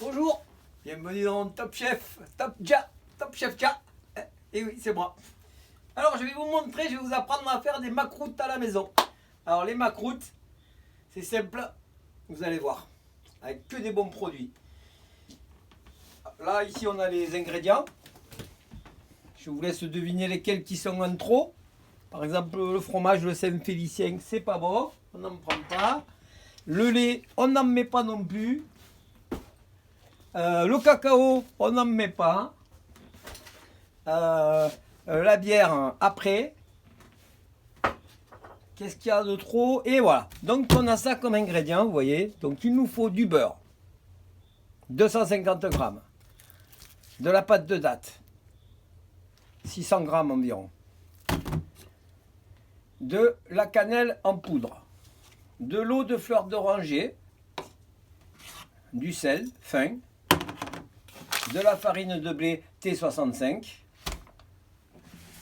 Bonjour, bienvenue dans Top Chef, Top Chef Ja. Et oui, c'est moi. Alors, je vais vous montrer, je vais vous apprendre à faire des macroutes à la maison. Alors, les macroutes, c'est simple, vous allez voir, avec que des bons produits. Là, ici, on a les ingrédients. Je vous laisse deviner lesquels qui sont en trop. Par exemple, le fromage, le Saint-Félicien, c'est pas bon, on n'en prend pas. Le lait, on n'en met pas non plus. Le cacao, on n'en met pas. La bière, après. Qu'est-ce qu'il y a de trop? Et voilà. Donc, on a ça comme ingrédient, vous voyez. Donc, il nous faut du beurre. 250 grammes. De la pâte de date. 600 grammes environ. De la cannelle en poudre. De l'eau de fleur d'oranger. Du sel fin. De la farine de blé T65,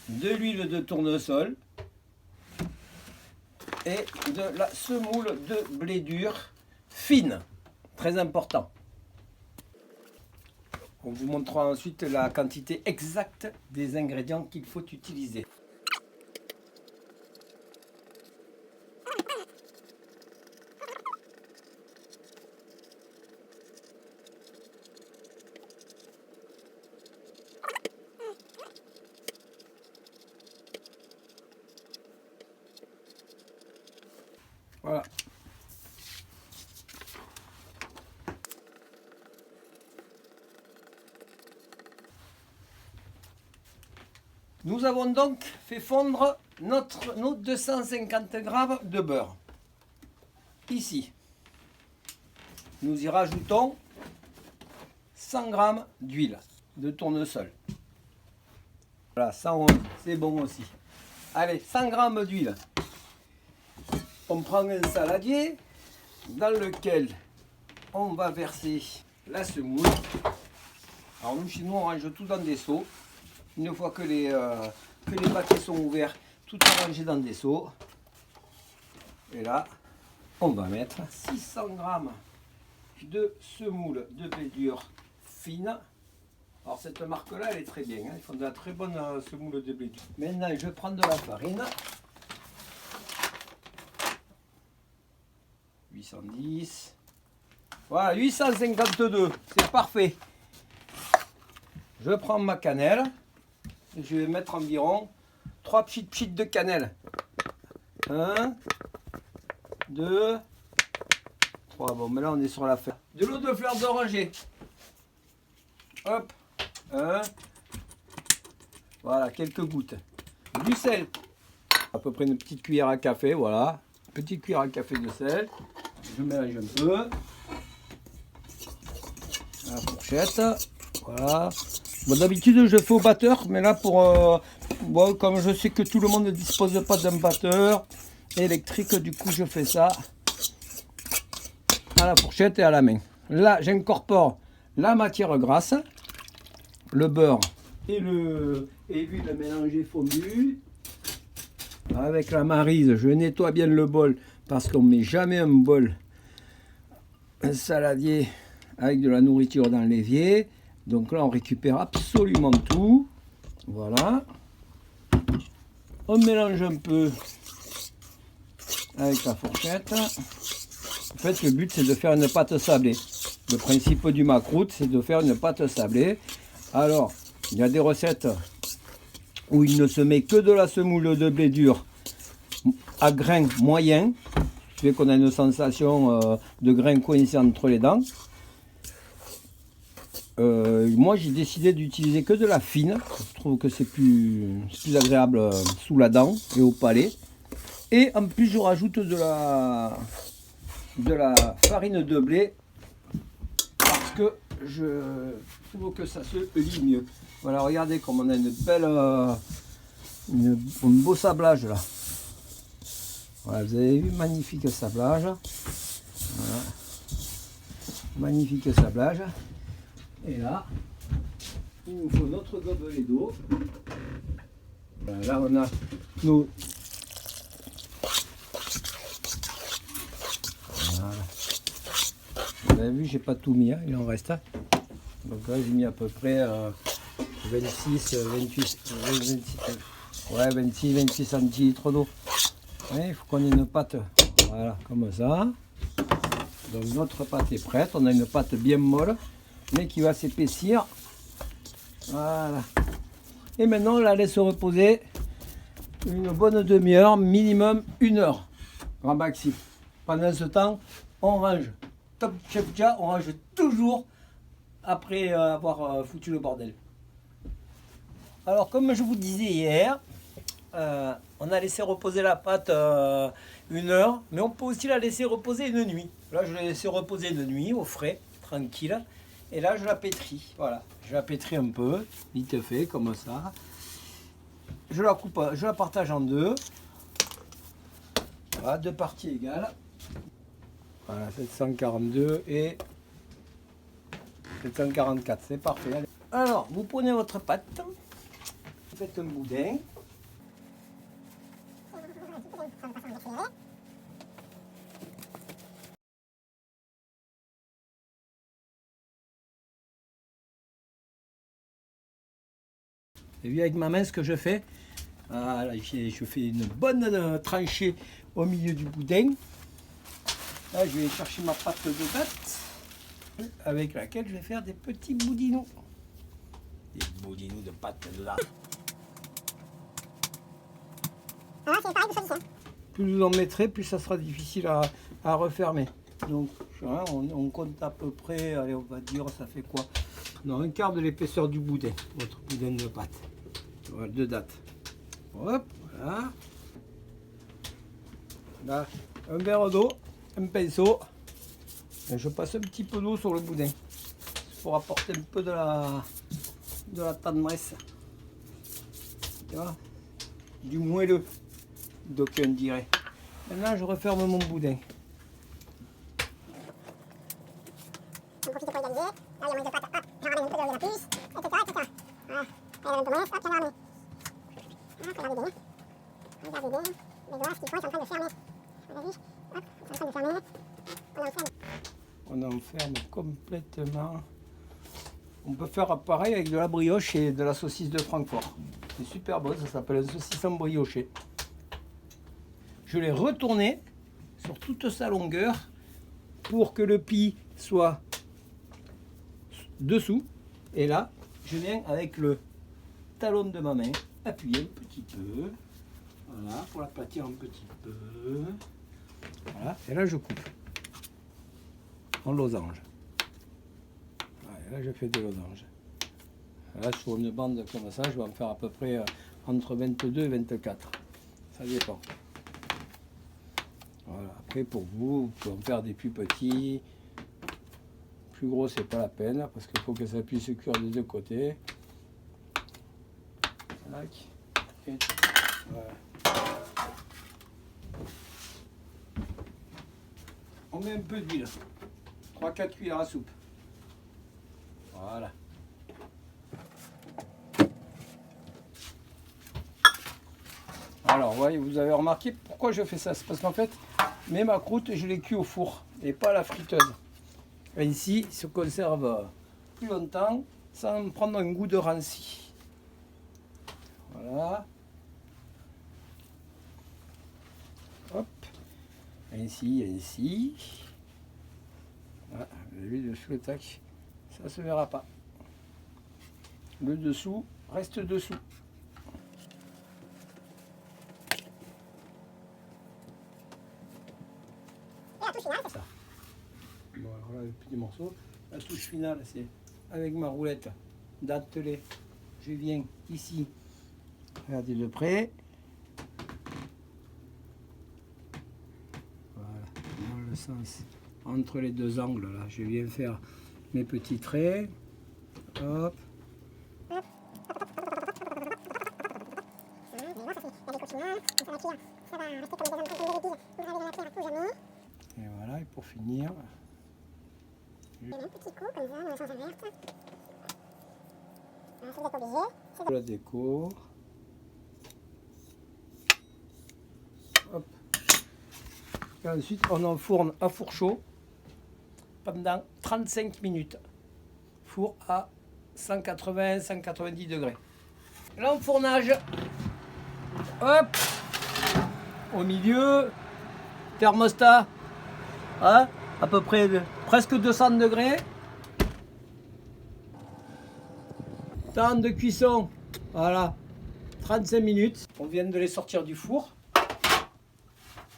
de l'huile de tournesol et de la semoule de blé dur fine, très important. On vous montrera ensuite la quantité exacte des ingrédients qu'il faut utiliser. Voilà. Nous avons donc fait fondre nos 250 grammes de beurre. Ici, nous y rajoutons 100 grammes d'huile de tournesol. Voilà, 111, c'est bon aussi. Allez, 100 grammes d'huile. On prend un saladier dans lequel on va verser la semoule. Alors nous, chez nous, on range tout dans des seaux. Une fois que les paquets sont ouverts, tout est rangé dans des seaux. Et là, on va mettre 600 grammes de semoule de blé dur fine. Alors cette marque-là, elle est très bien. Ils font de la très bonne semoule de blé dur. Maintenant, je prends de la farine. 810. Voilà, 852. C'est parfait. Je prends ma cannelle. Et je vais mettre environ 3 petites de cannelle. 1, 2, 3. Bon, mais là, on est sur la fin. De l'eau de fleur d'oranger. Hop. 1. Voilà, quelques gouttes. Du sel. À peu près une petite cuillère à café, voilà. Petite cuillère à café de sel. Je mélange un peu. La fourchette. Voilà. Bon, d'habitude, je fais au batteur, mais là, bon, comme je sais que tout le monde ne dispose pas d'un batteur électrique, du coup, je fais ça à la fourchette et à la main. Là, j'incorpore la matière grasse, le beurre et l'huile mélangée fondue. Avec la maryse, je nettoie bien le bol parce qu'on ne met jamais un saladier avec de la nourriture dans l'évier. Donc là, on récupère absolument tout. Voilà. On mélange un peu avec la fourchette. En fait, le but, c'est de faire une pâte sablée. Le principe du macroute, c'est de faire une pâte sablée. Alors, il y a des recettes où il ne se met que de la semoule de blé dur à grains moyens, ce qui fait qu'on a une sensation de grains coincés entre les dents. Moi, j'ai décidé d'utiliser que de la fine. Je trouve que c'est plus agréable sous la dent et au palais. Et en plus, je rajoute de la farine de blé parce que je trouve que ça se lie mieux. Voilà, regardez comme on a une belle, un beau sablage là. Voilà, vous avez vu, magnifique sablage. Voilà. Magnifique sablage. Et là, il nous faut notre gobelet d'eau. Voilà, là, on a nos... Voilà. Vous avez vu, j'ai pas tout mis, hein, il en reste. Hein. Donc là, j'ai mis à peu près 26, 28, 26, ouais, 26, 26 centilitres d'eau. Ouais, il faut qu'on ait une pâte, voilà, comme ça. Donc notre pâte est prête. On a une pâte bien molle, mais qui va s'épaissir. Voilà. Et maintenant, on la laisse reposer une bonne demi-heure, minimum 1 heure, grand maxi. Pendant ce temps, on range. Top Chef Dia, on range toujours après avoir foutu le bordel. Alors, comme je vous disais hier, on a laissé reposer la pâte 1 heure, mais on peut aussi la laisser reposer une nuit. Là, je l'ai laissé reposer une nuit au frais, tranquille. Et là, je la pétris. Voilà, je la pétris un peu, vite fait, comme ça. Je la coupe, je la partage en deux. Voilà, 2 parties égales. Voilà, 742 et 744, c'est parfait. Allez. Alors, vous prenez votre pâte, vous faites un boudin. Vous avez vu avec ma main ce que je fais? Voilà, je fais une bonne tranchée au milieu du boudin. Là, je vais chercher ma pâte de date avec laquelle je vais faire des petits boudinous. Des boudinous de pâte de date. Ah, c'est pareil, vous choisissez. Plus vous en mettrez, plus ça sera difficile à refermer. Donc, hein, on compte à peu près, allez, on va dire, ça fait quoi? Non, un quart de l'épaisseur du boudin, votre boudin de pâte. Voilà, de date. Hop, voilà. Là, un verre d'eau, un pinceau. Et je passe un petit peu d'eau sur le boudin pour apporter un peu de la tendresse. Tu vois, du moelleux, d'aucuns diraient. Maintenant, je referme mon boudin. On profite pour égaliser. Là, il y a moins de pâte. Hop, j'en ramène un peu de la puce, etc. etc. Voilà. Là, il y en a un peu moins. Hop, j'en ramène. Hop, regardez bien. Regardez bien. Les doigts, ce qu'ils font, ils sont en train de fermer. Vous avez vu? Hop, ils sont en train de fermer. On enferme. On enferme complètement. On peut faire pareil avec de la brioche et de la saucisse de Francfort. C'est super bon, ça s'appelle un saucisson brioché. Je l'ai retourné sur toute sa longueur pour que le pis soit dessous. Et là, je viens avec le talon de ma main appuyer un petit peu. Voilà, pour l'aplatir un petit peu. Voilà, et là je coupe en losange. Là, je fais des losanges. Là, sur une bande comme ça, je vais en faire à peu près entre 22 et 24. Ça dépend. Voilà. Après, pour vous, vous pouvez en faire des plus petits. Plus gros, c'est pas la peine, parce qu'il faut que ça puisse cuire des deux côtés. Et voilà. On met un peu d'huile. 3-4 cuillères à soupe. Voilà. Alors, voyez, vous avez remarqué pourquoi je fais ça? C'est parce qu'en fait, mes macroutes, je les cuis au four et pas à la friteuse. Ainsi, ils se conservent plus longtemps sans prendre un goût de ranci. Voilà. Hop. Ainsi, ainsi. Voilà, vous avez vu dessus le tac. Ça se verra pas. Le dessous reste dessous. Et la touche finale, Ça. Bon, alors là, le petit morceau. La touche finale, c'est avec ma roulette dentelée. Je viens ici. Regardez de près. Voilà, dans le sens entre les deux angles là. Je viens faire mes petits traits. Hop. Et voilà, et pour finir, un petit coup comme ça dans le sens inverse. Si vous êtes obligé, la déco. Hop. Et ensuite, on enfourne à four chaud pendant 35 minutes. Four à 180-190 degrés. L'enfournage. Hop. Au milieu. Thermostat. Hein, à peu près presque 200 degrés. Temps de cuisson. Voilà. 35 minutes. On vient de les sortir du four.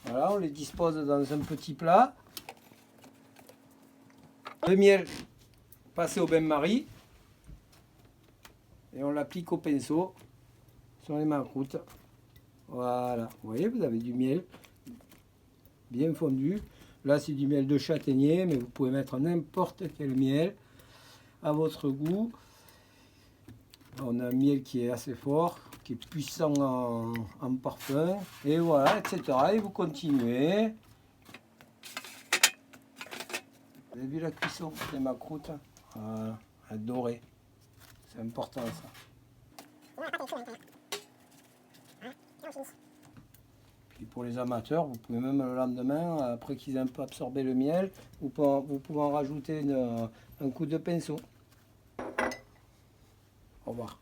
Voilà, on les dispose dans un petit plat. Le miel passé au bain-marie. Et on l'applique au pinceau sur les mancroutes. Voilà, vous voyez, vous avez du miel bien fondu. Là, c'est du miel de châtaignier, mais vous pouvez mettre n'importe quel miel à votre goût. On a un miel qui est assez fort, qui est puissant en parfum. Et voilà, etc. Et vous continuez. Vous avez vu la cuisson des mancroutes? Voilà, elle est dorée. C'est important ça. Puis pour les amateurs, vous pouvez même le lendemain, après qu'ils aient un peu absorbé le miel, vous pouvez en rajouter un coup de pinceau. Au revoir.